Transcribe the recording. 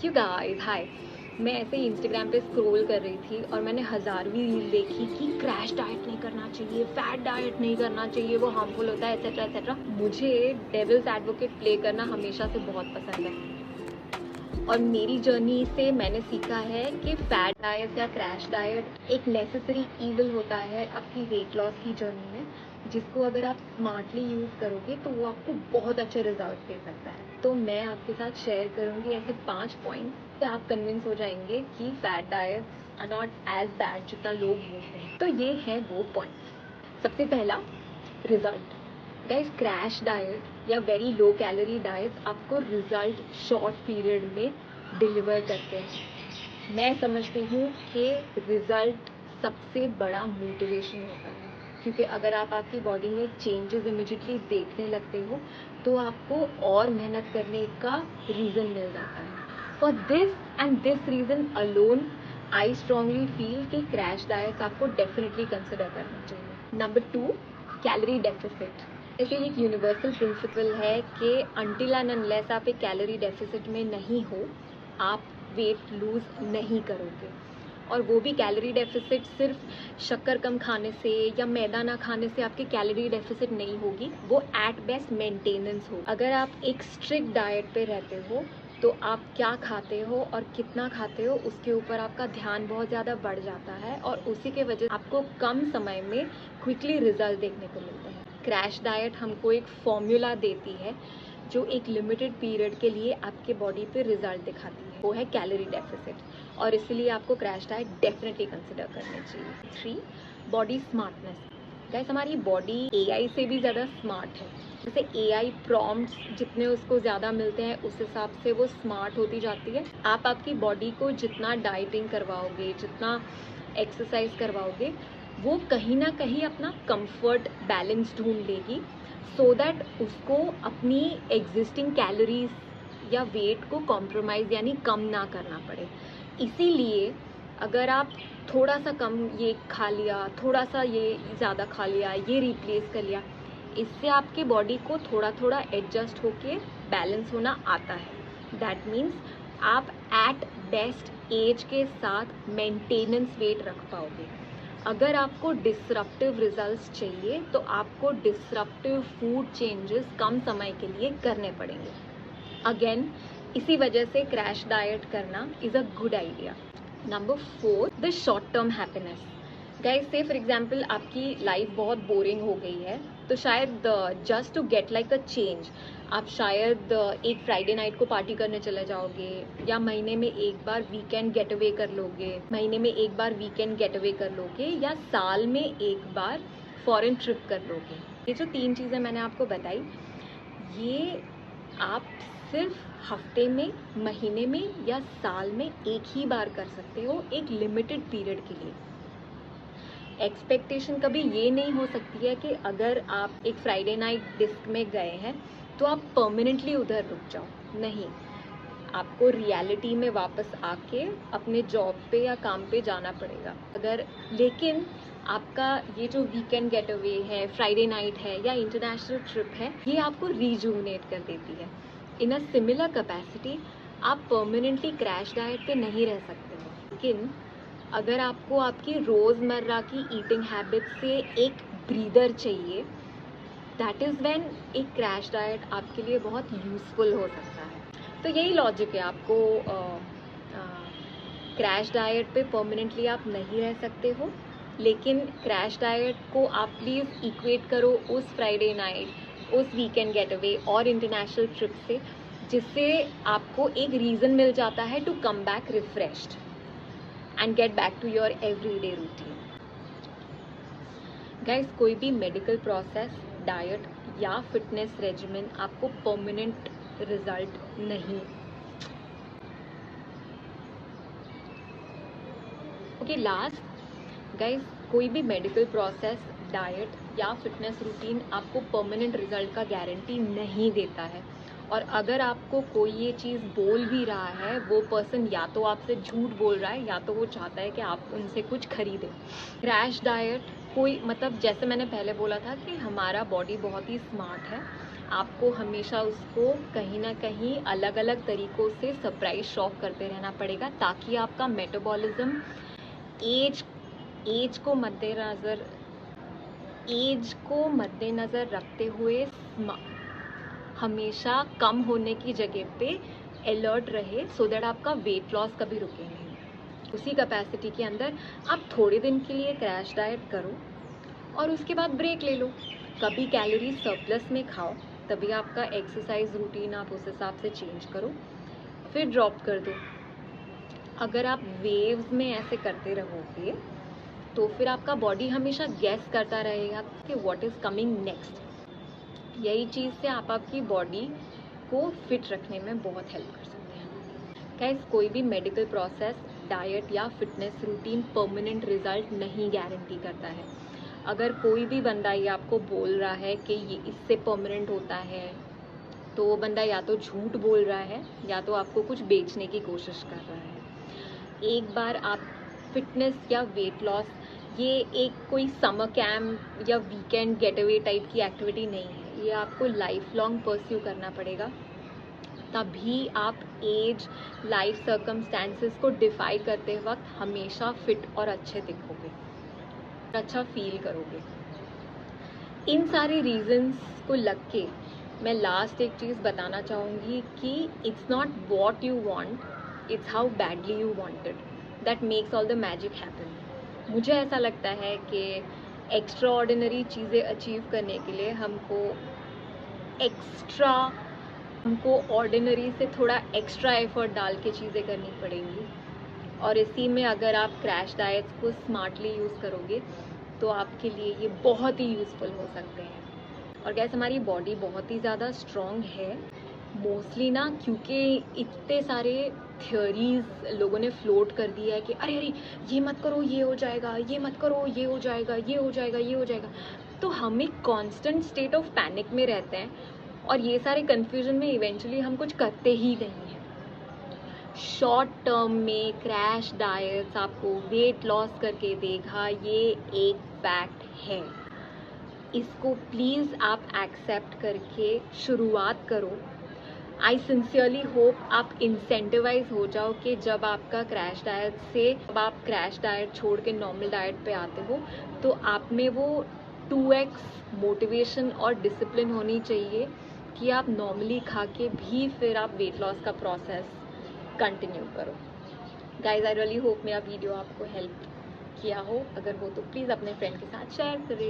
You guys hi. मैं ऐसे ही Instagram पे स्क्रॉल कर रही थी और मैंने हज़ारवीं रील देखी कि क्रैश डाइट नहीं करना चाहिए, फैट डाइट नहीं करना चाहिए, वो हार्मफुल होता है एटसेट्रा एटसेट्रा। मुझे डेविल्स एडवोकेट प्ले करना हमेशा से बहुत पसंद है और मेरी जर्नी से मैंने सीखा है कि फैट डाइट या क्रैश डाइट एक नेसेसरी ईविल होता है आपकी वेट लॉस की जर्नी में, जिसको अगर आप स्मार्टली यूज़ करोगे तो वो आपको बहुत अच्छे रिजल्ट दे सकता है। तो मैं आपके साथ शेयर करूंगी ऐसे 5 पॉइंट्स तो आप कन्विंस हो जाएंगे कि fat diets are not as bad जितना लोग बोलते हैं। तो ये है वो पॉइंट्स। सबसे पहला, रिजल्ट। गाइस, क्रैश डाइट या वेरी लो कैलोरी डाइट आपको रिजल्ट शॉर्ट पीरियड में डिलीवर करते हैं। मैं समझती हूँ कि रिजल्ट सबसे बड़ा मोटिवेशन होता है, क्योंकि अगर आप आपकी बॉडी में चेंजेस इमिजिएटली देखने लगते हो तो आपको और मेहनत करने का रीज़न मिल जाता है। For this and this reason alone I strongly feel कि क्रैश डाइट आपको डेफिनेटली कंसिडर करना चाहिए। Number 2, calorie deficit. ऐसे एक यूनिवर्सल प्रिंसिपल है कि अनटिल एंड अनलेस आप एक कैलोरी डेफिसिट में नहीं हो, आप वेट लूज नहीं करोगे। और वो भी कैलोरी डेफिसिट सिर्फ शक्कर कम खाने से या मैदा ना खाने से आपकी कैलोरी डेफिसिट नहीं होगी, वो एट बेस्ट मेंटेनेंस हो। अगर आप एक स्ट्रिक्ट डाइट पे रहते हो तो आप क्या खाते हो और कितना खाते हो उसके ऊपर आपका ध्यान बहुत ज़्यादा बढ़ जाता है और उसी के वजह से आपको कम समय में क्विकली रिजल्ट देखने को मिलते हैं। क्रैश डाइट हमको एक फॉर्मूला देती है जो एक लिमिटेड पीरियड के लिए आपके बॉडी पे रिजल्ट दिखाती है, वो है कैलोरी डेफिसिट, और इसलिए आपको क्रैश डाइट डेफिनेटली कंसिडर करनी चाहिए। 3, बॉडी स्मार्टनेस। गाइस, हमारी बॉडी एआई से भी ज़्यादा स्मार्ट है। जैसे एआई प्रॉम्प्ट्स जितने उसको ज़्यादा मिलते हैं उस हिसाब से वो स्मार्ट होती जाती है। आप आपकी बॉडी को जितना डाइटिंग करवाओगे, जितना एक्सरसाइज करवाओगे, वो कहीं ना कहीं अपना कंफर्ट बैलेंस ढूंढ लेगी सो दैट उसको अपनी एग्जिस्टिंग कैलोरीज या वेट को कॉम्प्रोमाइज़ यानी कम ना करना पड़े। इसीलिए अगर आप थोड़ा सा कम ये खा लिया, थोड़ा सा ये ज़्यादा खा लिया, ये रिप्लेस कर लिया, इससे आपके बॉडी को थोड़ा थोड़ा एडजस्ट होके बैलेंस होना आता है। दैट मीन्स आप एट बेस्ट एज के साथ मेंटेनेंस वेट रख पाओगे। अगर आपको डिसरप्टिव रिजल्ट्स चाहिए तो आपको डिसरप्टिव फूड चेंजेस कम समय के लिए करने पड़ेंगे। अगेन, इसी वजह से क्रैश डाइट करना is a good idea. Number 4, the short term happiness. Guys, say for example आपकी लाइफ बहुत बोरिंग हो गई है तो शायद just to get like a change आप शायद एक फ्राइडे नाइट को पार्टी करने चले जाओगे, या महीने में एक बार वीकेंड गेट अवे कर लोगे, या साल में एक बार फॉरेन ट्रिप कर लोगे। ये जो 3 चीज़ें मैंने आपको बताई, ये आप सिर्फ हफ्ते में, महीने में या साल में एक ही बार कर सकते हो, एक लिमिटेड पीरियड के लिए। एक्सपेक्टेशन कभी ये नहीं हो सकती है कि अगर आप एक फ्राइडे नाइट डिस्क में गए हैं तो आप परमानेंटली उधर रुक जाओ। नहीं, आपको रियलिटी में वापस आके अपने जॉब पे या काम पे जाना पड़ेगा। लेकिन आपका ये जो वीकेंड गेट अवे है, फ्राइडे नाइट है या इंटरनेशनल ट्रिप है, ये आपको रिजुविनेट कर देती है। इन अ सिमिलर कैपेसिटी आप परमानेंटली क्रैश डाइट पे नहीं रह सकते हो, लेकिन अगर आपको आपकी रोज़मर्रा की ईटिंग हैबिट से एक ब्रीदर चाहिए, दैट इज़ व्हेन एक क्रैश डाइट आपके लिए बहुत यूज़फुल हो सकता है। तो यही लॉजिक है, आपको क्रैश डाइट पे परमानेंटली आप नहीं रह सकते हो, लेकिन क्रैश डाइट को आप प्लीज़ इक्वेट करो उस फ्राइडे नाइट, उस वीकेंड गेट अवे और इंटरनेशनल ट्रिप से, जिससे आपको एक रीज़न मिल जाता है to come back refreshed and get back to your everyday routine. Guys, कोई भी मेडिकल प्रोसेस, डाइट या फिटनेस रेजिमेन आपको परमानेंट रिजल्ट नहीं। ओके, लास्ट गाइस, कोई भी मेडिकल प्रोसेस, डाइट या फिटनेस रूटीन आपको परमानेंट रिजल्ट का गारंटी नहीं देता है। और अगर आपको कोई ये चीज़ बोल भी रहा है, वो पर्सन या तो आपसे झूठ बोल रहा है या तो वो चाहता है कि आप उनसे कुछ खरीदें। क्रैश डाइट कोई, मतलब जैसे मैंने पहले बोला था कि हमारा बॉडी बहुत ही स्मार्ट है, आपको हमेशा उसको कहीं ना कहीं अलग अलग तरीक़ों से सरप्राइज शॉक करते रहना पड़ेगा, ताकि आपका मेटाबॉलिज्म एज को मद्देनज़र रखते हुए हमेशा कम होने की जगह पे अलर्ट रहे, सो दैट आपका वेट लॉस कभी रुके नहीं। उसी कैपेसिटी के अंदर आप थोड़े दिन के लिए क्रैश डाइट करो और उसके बाद ब्रेक ले लो। कभी कैलोरी सरप्लस में खाओ, तभी आपका एक्सरसाइज रूटीन आप उस हिसाब से चेंज करो, फिर ड्रॉप कर दो। अगर आप वेव्स में ऐसे करते रहोगे तो फिर आपका बॉडी हमेशा गेस करता रहेगा कि व्हाट इज़ कमिंग नेक्स्ट। यही चीज़ से आप आपकी बॉडी को फिट रखने में बहुत हेल्प कर सकते हैं। गाइस, कोई भी मेडिकल प्रोसेस, डाइट या फिटनेस रूटीन परमानेंट रिजल्ट नहीं गारंटी करता है। अगर कोई भी बंदा ये आपको बोल रहा है कि ये इससे परमानेंट होता है, तो वो बंदा या तो झूठ बोल रहा है या तो आपको कुछ बेचने की कोशिश कर रहा है। एक बार आप फिटनेस या वेट लॉस, ये एक कोई समर कैम्प या वीकेंड गेटअवे टाइप की एक्टिविटी नहीं है, ये आपको लाइफ लॉन्ग परस्यू करना पड़ेगा। तभी आप एज, लाइफ सर्कमस्टेंसेस को डिफाई करते वक्त हमेशा फिट और अच्छे दिखोगे, अच्छा फील करोगे। इन सारे रीजंस को लग के मैं लास्ट एक चीज़ बताना चाहूँगी कि it's not what you want, it's how badly you wanted that makes all the magic happen. मुझे ऐसा लगता है कि एक्स्ट्रा ऑर्डिनरी चीज़ें अचीव करने के लिए हमको ऑर्डिनरी से थोड़ा एक्स्ट्रा एफर्ट डाल के चीज़ें करनी पड़ेंगी। और इसी में अगर आप क्रैश डाइट्स को स्मार्टली यूज़ करोगे तो आपके लिए ये बहुत ही यूज़फुल हो सकते हैं। और गैस, हमारी बॉडी बहुत ही ज़्यादा स्ट्रॉन्ग है मोस्टली ना, क्योंकि इतने सारे थियोरीज लोगों ने फ्लोट कर दिया है कि अरे अरे ये मत करो ये हो जाएगा, ये मत करो ये हो जाएगा, ये हो जाएगा, ये हो जाएगा। तो हम एक कांस्टेंट स्टेट ऑफ पैनिक में रहते हैं और ये सारे कन्फ्यूजन में इवेंचुअली हम कुछ करते ही नहीं हैं। शॉर्ट टर्म में क्रैश डाइट्स आपको वेट लॉस करके देगा, ये एक फैक्ट है। इसको प्लीज़ आप एक्सेप्ट करके शुरुआत करो। आई सिंसियरली होप आप इंसेंटिवाइज हो जाओ कि जब आपका जब आप क्रैश डाइट छोड़ के नॉर्मल डाइट पे आते हो तो आप में वो 2x मोटिवेशन और डिसिप्लिन होनी चाहिए कि आप नॉर्मली खा के भी फिर आप वेट लॉस का प्रोसेस कंटिन्यू करो। गाइज, आई रियली होप मेरा वीडियो आपको हेल्प किया हो। अगर हो तो प्लीज़ अपने फ्रेंड के साथ शेयर करें।